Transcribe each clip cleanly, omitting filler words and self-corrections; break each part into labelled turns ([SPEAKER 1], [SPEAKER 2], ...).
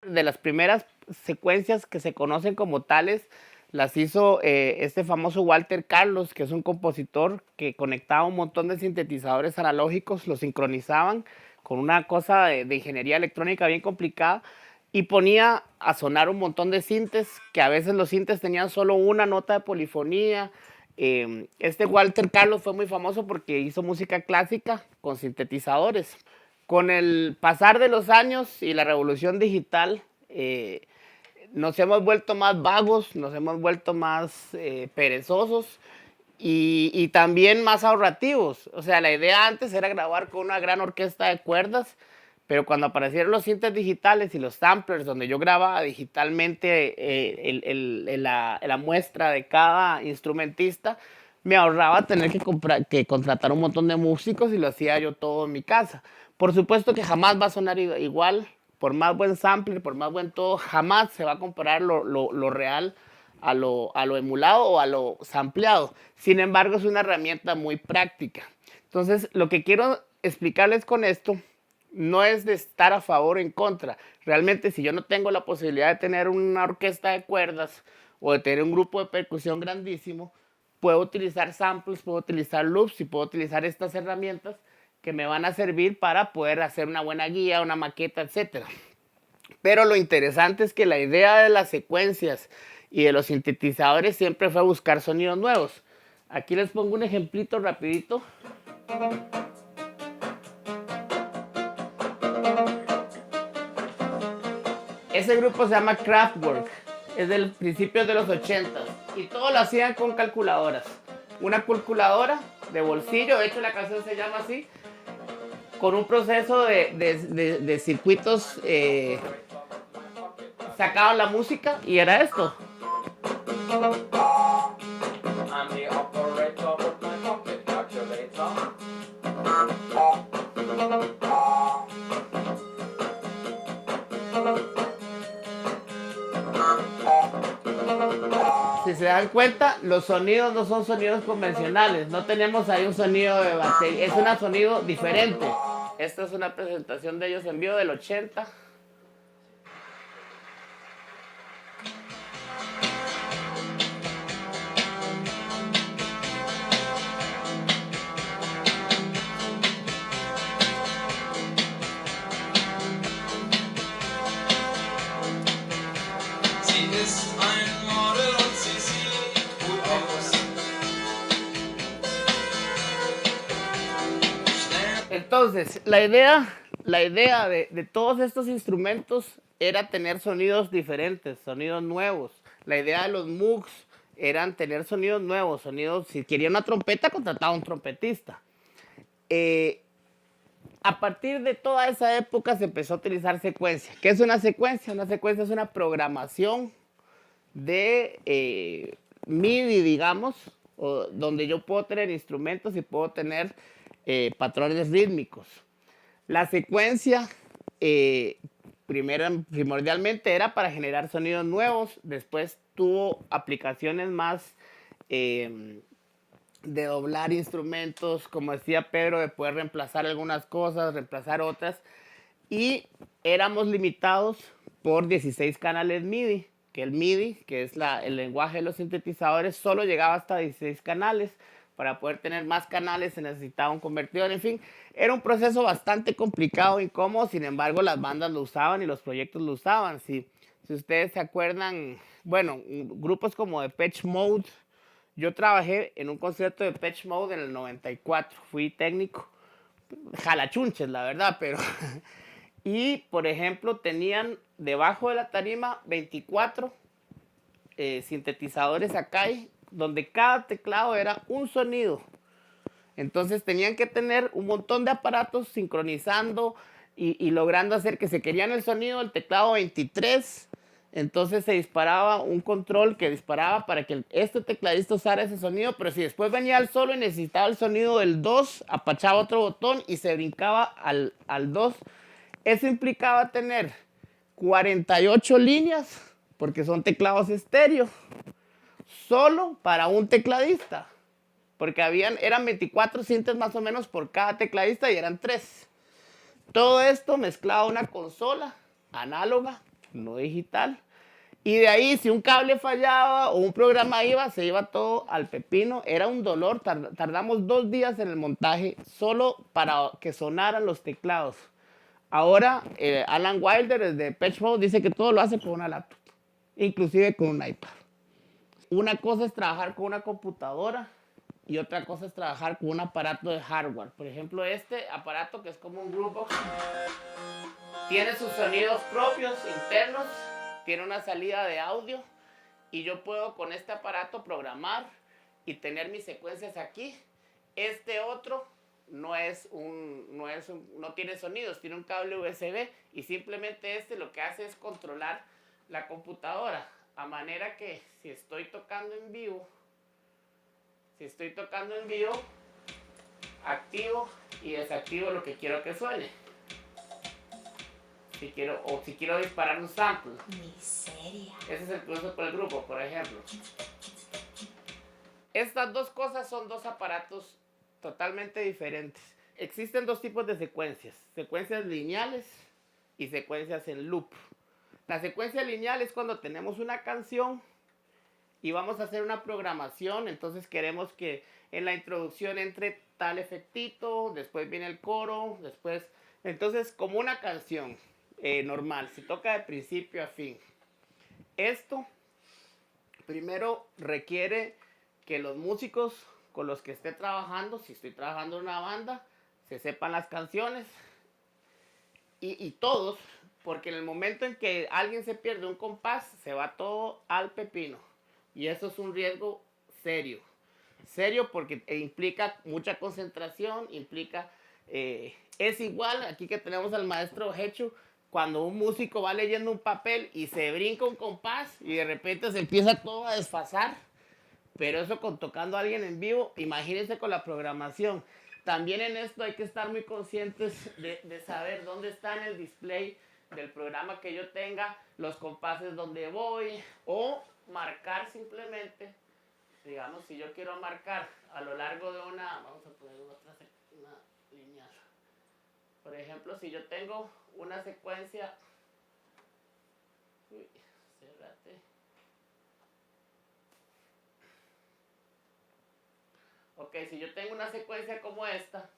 [SPEAKER 1] De las primeras secuencias que se conocen como tales, las hizo este famoso Walter Carlos, que es un compositor que conectaba un montón de sintetizadores analógicos, los sincronizaban con una cosa de ingeniería electrónica bien complicada y ponía a sonar un montón de sintes, que a veces los sintes tenían solo una nota de polifonía. Este Walter Carlos fue muy famoso porque hizo música clásica con sintetizadores. Con el pasar de los años y la revolución digital, nos hemos vuelto más vagos, nos hemos vuelto más perezosos y también más ahorrativos. O sea, la idea antes era grabar con una gran orquesta de cuerdas, pero cuando aparecieron los sintes digitales y los samplers, donde yo grababa digitalmente la muestra de cada instrumentista, me ahorraba tener que contratar un montón de músicos y lo hacía yo todo en mi casa. Por supuesto que jamás va a sonar igual, por más buen sampler, por más buen todo, jamás se va a comparar lo real a lo emulado o a lo sampleado. Sin embargo, es una herramienta muy práctica. Entonces, lo que quiero explicarles con esto no es de estar a favor o en contra. Realmente, si yo no tengo la posibilidad de tener una orquesta de cuerdas o de tener un grupo de percusión grandísimo, puedo utilizar samples, puedo utilizar loops y puedo utilizar estas herramientas que me van a servir para poder hacer una buena guía, una maqueta, etcétera. Pero lo interesante es que la idea de las secuencias y de los sintetizadores siempre fue buscar sonidos nuevos. Aquí les pongo un ejemplito rapidito. Ese grupo se llama Kraftwerk, es del principio de los 80 y todo lo hacían con calculadoras. Una calculadora de bolsillo, de hecho la canción se llama así, con un proceso de circuitos, sacaban la música y era esto. Si se dan cuenta, los sonidos no son sonidos convencionales. No tenemos ahí un sonido de batería. Es un sonido diferente. Esta es una presentación de ellos en vivo del 80. Entonces, la idea de todos estos instrumentos era tener sonidos diferentes, sonidos nuevos. La idea de los Moogs eran tener sonidos nuevos, sonidos, si quería una trompeta, contrataba un trompetista. A partir de toda esa época se empezó a utilizar secuencia. ¿Qué es una secuencia? Una secuencia es una programación de MIDI, digamos, donde yo puedo tener instrumentos y puedo tener patrones rítmicos. La secuencia, primordialmente era para generar sonidos nuevos, después tuvo aplicaciones más de doblar instrumentos, como decía Pedro, de poder reemplazar algunas cosas, reemplazar otras, y éramos limitados por 16 canales MIDI, que el MIDI, que es el lenguaje de los sintetizadores, solo llegaba hasta 16 canales. Para poder tener más canales se necesitaba un convertidor, en fin, era un proceso bastante complicado, incómodo, sin embargo las bandas lo usaban y los proyectos lo usaban. Si ustedes se acuerdan, bueno, grupos como Depeche Mode, yo trabajé en un concierto de Depeche Mode en el 94, fui técnico, jalachunches la verdad, pero y por ejemplo tenían debajo de la tarima 24 sintetizadores Akai, donde cada teclado era un sonido. Entonces tenían que tener un montón de aparatos sincronizando y logrando hacer que se querían el sonido del teclado 23. Entonces se disparaba un control que disparaba para que este tecladista usara ese sonido, pero si después venía el solo y necesitaba el sonido del 2, apachaba otro botón y se brincaba al 2. Eso implicaba tener 48 líneas, porque son teclados estéreo, solo para un tecladista. Porque eran 24 sintes más o menos por cada tecladista y eran 3. Todo esto mezclado a una consola análoga no digital. Y de ahí, si un cable fallaba o un programa iba, se iba todo al pepino. Era un dolor. Tardamos 2 días en el montaje solo para que sonaran los teclados. Ahora, Alan Wilder, desde Depeche Mode, dice que todo lo hace con una laptop, inclusive con un iPad. Una cosa es trabajar con una computadora y otra cosa es trabajar con un aparato de hardware. Por ejemplo, este aparato, que es como un Groovebox, tiene sus sonidos propios, internos, tiene una salida de audio y yo puedo con este aparato programar y tener mis secuencias aquí. Este otro no tiene sonidos, tiene un cable USB y simplemente lo que hace es controlar la computadora, a manera que si estoy tocando en vivo, activo y desactivo lo que quiero que suene. Si quiero disparar un sample. Miseria. Ese es el que uso por el grupo, por ejemplo. Estas dos cosas son dos aparatos totalmente diferentes. Existen dos tipos de secuencias: secuencias lineales y secuencias en loop. La secuencia lineal es cuando tenemos una canción y vamos a hacer una programación. Entonces queremos que en la introducción entre tal efectito, después viene el coro, entonces como una canción normal, se toca de principio a fin. Esto primero requiere que los músicos con los que esté trabajando, si estoy trabajando en una banda, se sepan las canciones y todos, porque en el momento en que alguien se pierde un compás, se va todo al pepino. Y eso es un riesgo serio. Serio porque implica mucha concentración, es igual, aquí que tenemos al maestro Hecho, cuando un músico va leyendo un papel y se brinca un compás y de repente se empieza todo a desfasar. Pero eso con tocando a alguien en vivo, imagínense con la programación. También en esto hay que estar muy conscientes de saber dónde está en el display del programa que yo tenga, los compases donde voy, o marcar simplemente, digamos, si yo quiero marcar a lo largo de vamos a poner una lineal. Por ejemplo, si yo tengo una secuencia, si yo tengo una secuencia como esta,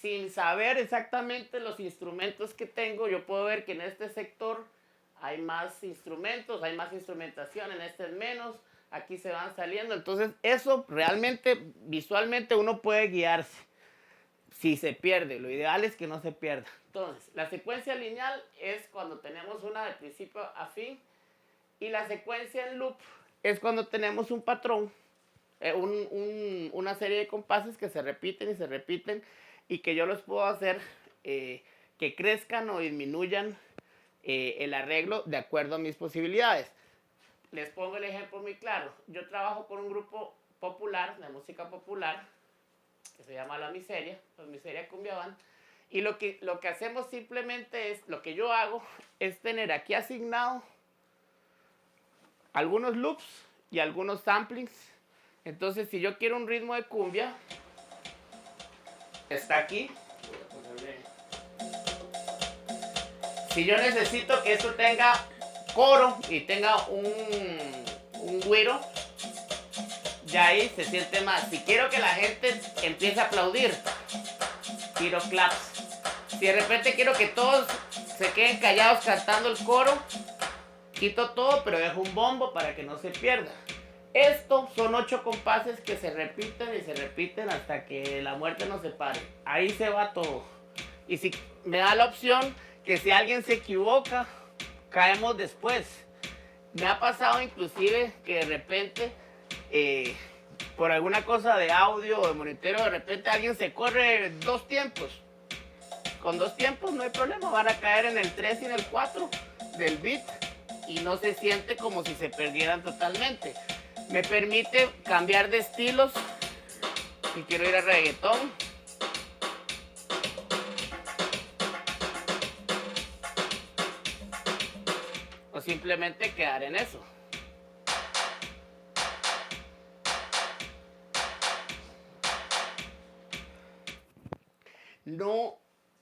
[SPEAKER 1] sin saber exactamente los instrumentos que tengo, yo puedo ver que en este sector hay más instrumentos, hay más instrumentación, en este es menos, aquí se van saliendo. Entonces eso realmente visualmente uno puede guiarse. Si se pierde, lo ideal es que no se pierda. Entonces, la secuencia lineal es cuando tenemos una de principio a fin, y la secuencia en loop es cuando tenemos un patrón, una serie de compases que se repiten y se repiten, y que yo los puedo hacer que crezcan o disminuyan el arreglo de acuerdo a mis posibilidades. Les pongo el ejemplo muy claro. Yo trabajo con un grupo popular, de música popular, que se llama La Miseria, Los Miseria Cumbia Band, y lo que hacemos simplemente es, lo que yo hago es tener aquí asignado algunos loops y algunos samplings. Entonces, si yo quiero un ritmo de cumbia, está aquí. Si yo necesito que esto tenga coro y tenga un güiro, ya ahí se siente más. Si quiero que la gente empiece a aplaudir, tiro claps. Si de repente quiero que todos se queden callados cantando el coro, quito todo, pero dejo un bombo para que no se pierda. Esto son 8 compases que se repiten y se repiten hasta que la muerte nos separe. Ahí se va todo. Y si me da la opción que si alguien se equivoca, caemos después. Me ha pasado inclusive que de repente, por alguna cosa de audio o de monitoreo, de repente alguien se corre 2 tiempos. Con 2 tiempos no hay problema, van a caer en el 3 y en el 4 del beat y no se siente como si se perdieran totalmente. Me permite cambiar de estilos. Si quiero ir a reggaetón, o simplemente quedar en eso. No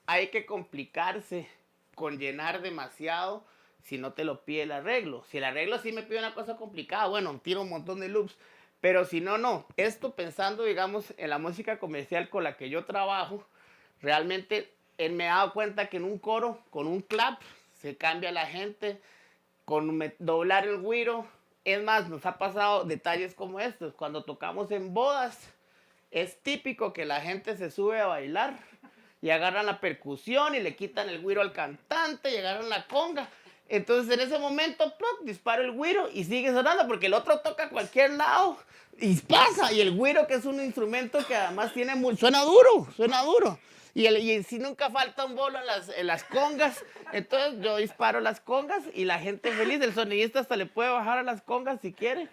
[SPEAKER 1] hay que complicarse con llenar demasiado, si no te lo pide el arreglo. Si el arreglo sí me pide una cosa complicada, bueno, tiro un montón de loops. Pero si no, no. Esto pensando, digamos, en la música comercial con la que yo trabajo, realmente él me ha dado cuenta que en un coro, con un clap, se cambia la gente, con doblar el güiro. Es más, nos ha pasado detalles como estos. Cuando tocamos en bodas, es típico que la gente se sube a bailar y agarran la percusión y le quitan el güiro al cantante y agarran la conga. Entonces en ese momento, ¡ploc!, disparo el güiro y sigue sonando porque el otro toca a cualquier lado y pasa. Y el güiro, que es un instrumento que además tiene muy, suena duro, suena duro. Y si nunca falta un bolo en las congas, entonces yo disparo las congas y la gente feliz. El sonidista hasta le puede bajar a las congas si quiere.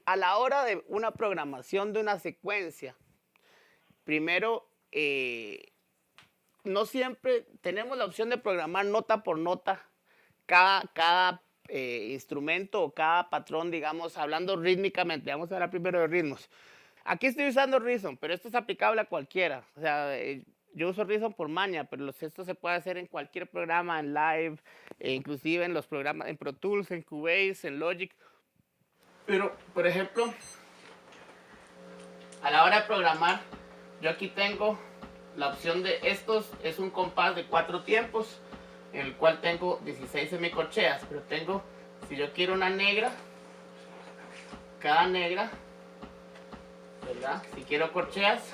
[SPEAKER 1] A la hora de una programación de una secuencia, primero, no siempre tenemos la opción de programar nota por nota cada instrumento o cada patrón, digamos, hablando rítmicamente. Vamos a hablar primero de ritmos. Aquí estoy usando Reason, pero esto es aplicable a cualquiera. O sea, yo uso Reason por maña, pero esto se puede hacer en cualquier programa, en Live, inclusive en los programas, en Pro Tools, en Cubase, en Logic. Pero, por ejemplo, a la hora de programar, yo aquí tengo la opción de estos, es un compás de 4 tiempos, en el cual tengo 16 semicorcheas, pero tengo, si yo quiero una negra, cada negra, ¿verdad? Si quiero corcheas,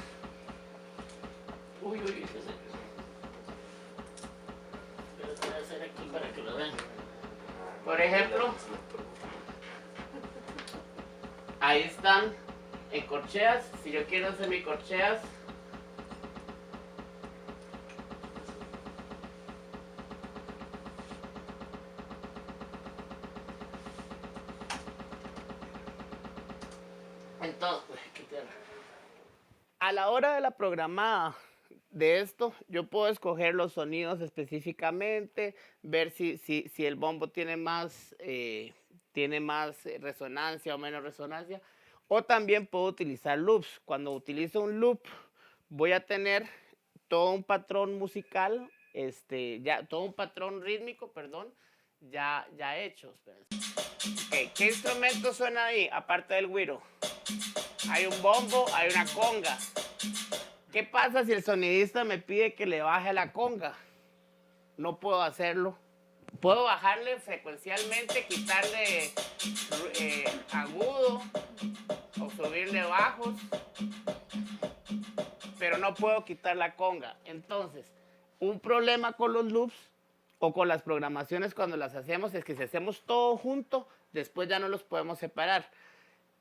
[SPEAKER 1] uy, uy, pero voy a hacer aquí para que lo vean. Por ejemplo, ahí están en corcheas. Si yo quiero semicorcheas, entonces, a la hora de la programada de esto, yo puedo escoger los sonidos específicamente, ver si el bombo tiene más resonancia o menos resonancia, o también puedo utilizar loops. Cuando utilizo un loop, voy a tener todo un patrón musical, todo un patrón rítmico, perdón, ya hecho. Okay, ¿qué instrumento suena ahí, aparte del güiro? Hay un bombo, hay una conga. ¿Qué pasa si el sonidista me pide que le baje la conga? No puedo hacerlo. Puedo bajarle frecuencialmente, quitarle agudo o subirle bajos, pero no puedo quitar la conga. Entonces, un problema con los loops o con las programaciones cuando las hacemos es que si hacemos todo junto, después ya no los podemos separar.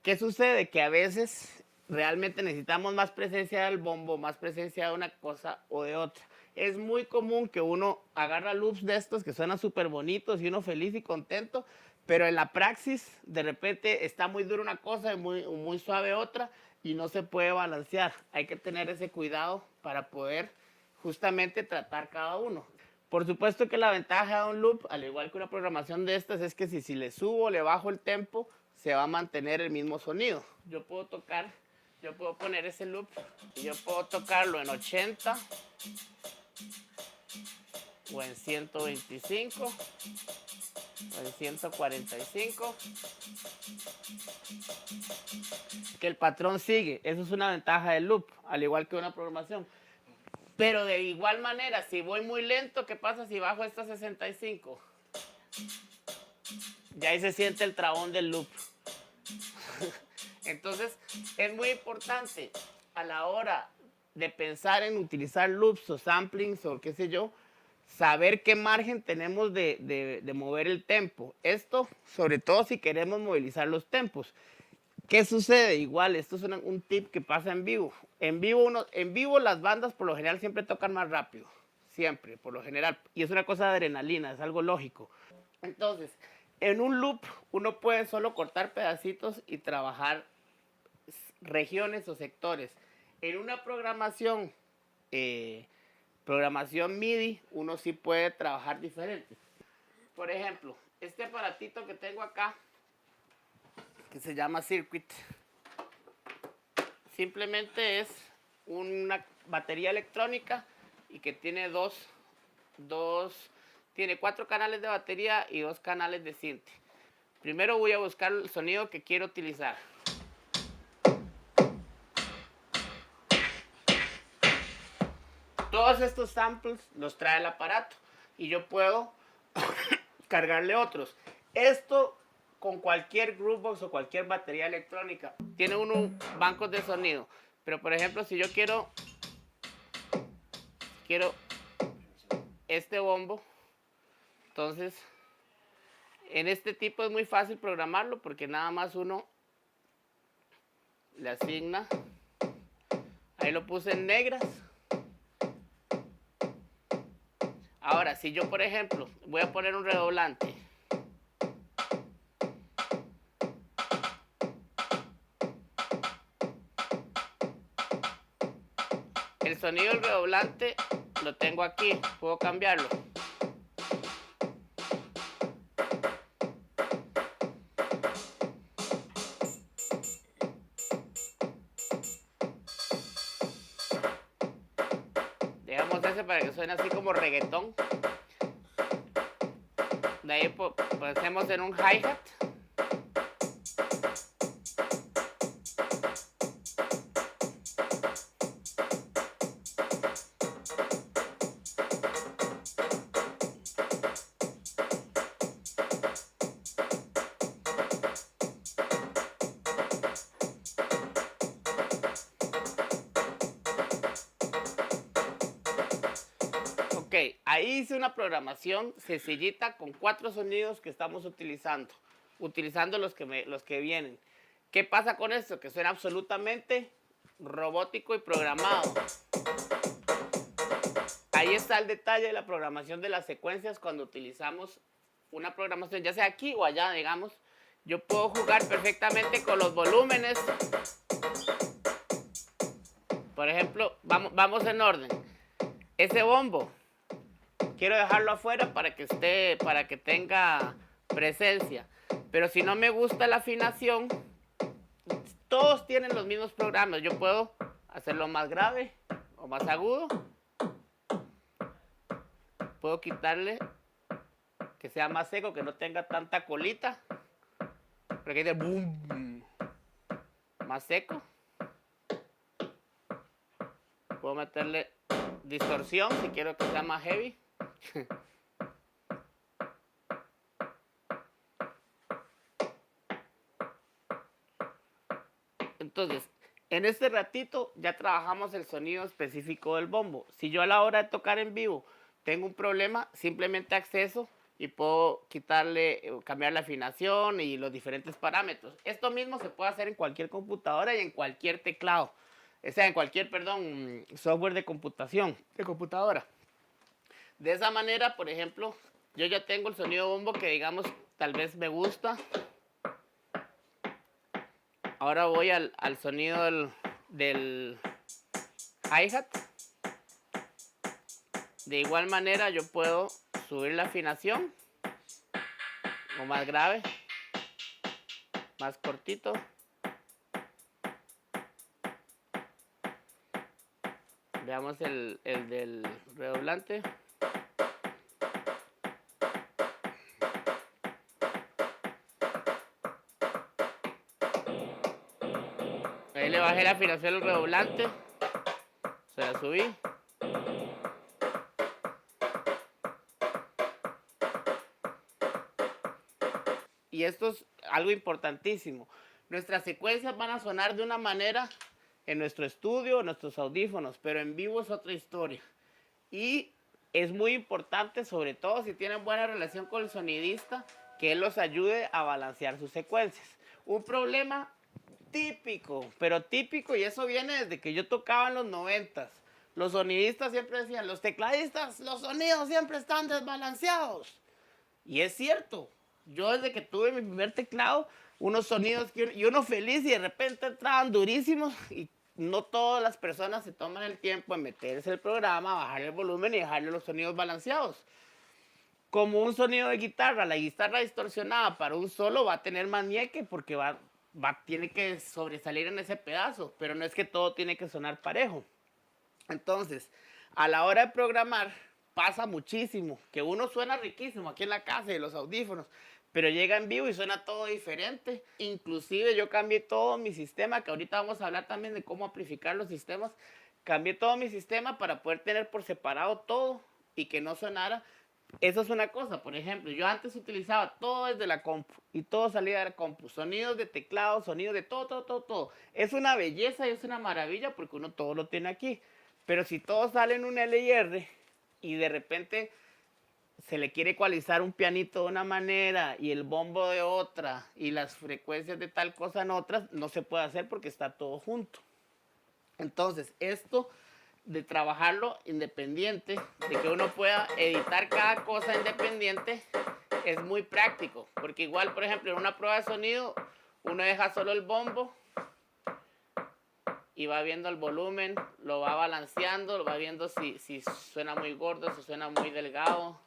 [SPEAKER 1] ¿Qué sucede? Que a veces realmente necesitamos más presencia del bombo, más presencia de una cosa o de otra. Es muy común que uno agarra loops de estos que suenan súper bonitos y uno feliz y contento, pero en la praxis de repente está muy dura una cosa y muy suave otra y no se puede balancear. Hay que tener ese cuidado para poder justamente tratar cada uno. Por supuesto que la ventaja de un loop, al igual que una programación de estas, es que si le subo o le bajo el tempo, se va a mantener el mismo sonido. Yo puedo poner ese loop y yo puedo tocarlo en 80 o en 125 o en 145, que el patrón sigue. Eso es una ventaja del loop, al igual que una programación. Pero de igual manera, si voy muy lento, ¿qué pasa si bajo esta 65? Ya ahí se siente el trabón del loop. Entonces, es muy importante a la hora de pensar en utilizar loops o samplings o qué sé yo, saber qué margen tenemos de mover el tempo. Esto, sobre todo si queremos movilizar los tempos. ¿Qué sucede? Igual, esto es un tip que pasa en vivo. En vivo las bandas por lo general siempre tocan más rápido. Siempre, por lo general. Y es una cosa de adrenalina, es algo lógico. Entonces, en un loop uno puede solo cortar pedacitos y trabajar regiones o sectores. En una programación MIDI, uno sí puede trabajar diferente. Por ejemplo, este aparatito que tengo acá, que se llama Circuit, simplemente es una batería electrónica y que tiene dos Tiene 4 canales de batería y 2 canales de synth. Primero voy a buscar el sonido que quiero utilizar. Todos estos samples los trae el aparato y yo puedo cargarle otros. Esto con cualquier Groovebox o cualquier batería electrónica. Tiene unos bancos de sonido. Pero por ejemplo, si yo quiero este bombo, entonces en este tipo es muy fácil programarlo porque nada más uno le asigna. Ahí lo puse en negras. Ahora, si yo por ejemplo voy a poner un redoblante, el sonido del redoblante lo tengo aquí, puedo cambiarlo. Dejamos ese para que suene así como reggaetón. De ahí hacemos en un hi-hat. Ok, ahí hice una programación sencillita con 4 sonidos que estamos utilizando los que vienen. ¿Qué pasa con esto? Que suena absolutamente robótico y programado. Ahí está el detalle de la programación de las secuencias cuando utilizamos una programación, ya sea aquí o allá, digamos. Yo puedo jugar perfectamente con los volúmenes. Por ejemplo, vamos en orden. Ese bombo quiero dejarlo afuera para que tenga presencia. Pero si no me gusta la afinación, todos tienen los mismos programas. Yo puedo hacerlo más grave o más agudo. Puedo quitarle que sea más seco, que no tenga tanta colita. Porque hay de boom, más seco. Puedo meterle distorsión si quiero que sea más heavy. Entonces, en este ratito ya trabajamos el sonido específico del bombo. Si yo a la hora de tocar en vivo tengo un problema, simplemente acceso y puedo cambiar la afinación y los diferentes parámetros. Esto mismo se puede hacer en cualquier computadora y en cualquier teclado. O sea, en cualquier, software de computación, de computadora. De esa manera, por ejemplo, yo ya tengo el sonido bombo que digamos tal vez me gusta. Ahora voy al sonido del hi-hat. De igual manera yo puedo subir la afinación o más grave, más cortito. Veamos el del redoblante. Ahí le bajé la afinación al redoblante. Se la subí. Y esto es algo importantísimo. Nuestras secuencias van a sonar de una manera en nuestro estudio, en nuestros audífonos, pero en vivo es otra historia. Y es muy importante, sobre todo si tienen buena relación con el sonidista, que él los ayude a balancear sus secuencias. Un problema típico, pero típico, y eso viene desde que yo tocaba en los 90s. Los sonidistas siempre decían, los tecladistas, los sonidos siempre están desbalanceados. Y es cierto, yo desde que tuve mi primer teclado, unos sonidos y uno feliz y de repente entraban durísimos y no todas las personas se toman el tiempo de meterse el programa, bajarle el volumen y dejarle los sonidos balanceados. Como un sonido de guitarra, la guitarra distorsionada para un solo va a tener más ñeque porque tiene que sobresalir en ese pedazo, pero no es que todo tiene que sonar parejo. Entonces, a la hora de programar, pasa muchísimo, que uno suena riquísimo aquí en la casa de los audífonos, pero llega en vivo y suena todo diferente. Inclusive yo cambié todo mi sistema, que ahorita vamos a hablar también de cómo amplificar los sistemas. Cambié todo mi sistema para poder tener por separado todo y que no sonara. Eso es una cosa, por ejemplo, yo antes utilizaba todo desde la compu y todo salía de la compu, sonidos de teclado, sonidos de todo, todo, todo, todo. Es una belleza y es una maravilla porque uno todo lo tiene aquí. Pero si todo sale en un L y R y de repente se le quiere ecualizar un pianito de una manera y el bombo de otra y las frecuencias de tal cosa en otras, no se puede hacer porque está todo junto. Entonces, esto de trabajarlo independiente, de que uno pueda editar cada cosa independiente, es muy práctico. Porque igual, por ejemplo, en una prueba de sonido, uno deja solo el bombo y va viendo el volumen, lo va balanceando, lo va viendo si suena muy gordo, si suena muy delgado.